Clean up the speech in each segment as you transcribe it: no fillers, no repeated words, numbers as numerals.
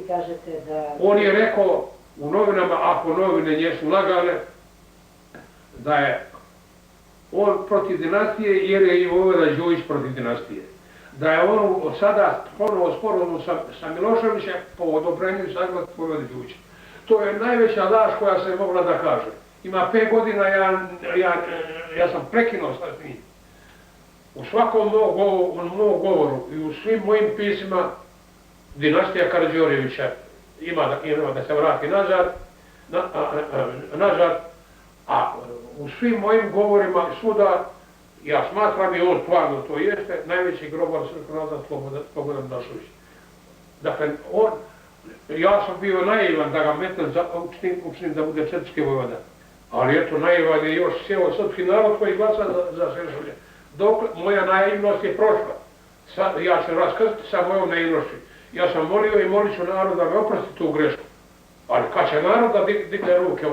kažete da... On je rekao u novinama, ako novine njesu lagane, da je on protiv dinastije jer je i Vojvoda Đujić protiv dinastije. Da je on sada ponovo sporazum sa Miloševićem po odobrenju i saglasnosti Vojvode Đujića. To je najveća laž koja se je mogla da kaže. Ima 5 godina ja sam prekinuo sa njim. U svakom mom govoru i u svim mojim pisima dinastija Karađorđevića ima da se vrati nazad, a u svim mojim govorima svuda ja smatram i on stvarno to jeste najveći grobar srpskog naroda Slobodan Milošević. Dakle, ja sam bio naivan da ga metnem, učinim da bude četnički vojvoda. Ali eto, naivan je još sjeo srpski narod koji glasa za Šešelja. Dok moja naivnost je prošla. Ja ću raskrstiti sa mojom naivnošću. Ja sam molio i molit ću narod da me oprosti tu grešku. Ali kad će narod da digne ruke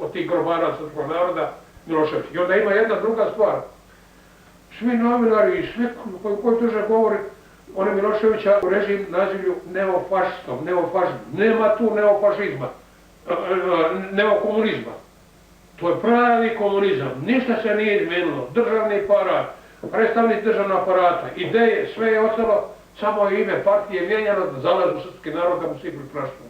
od tih grobara srpskog naroda Milošević. I onda ima jedna druga stvar. Svi novinari i svi koji drže govori, oni Miloševića u režim nazivlju neofašistom, neofašizmom. Nema tu neofašizma, neokomunizma. To je pravi komunizam, ništa se nije izmenilo. Državni aparat, predstavnici državnog aparata, ideje, sve je ostalo, samo je ime partije mijenjano da zalažu srpski narod da mu svi pripraštuju.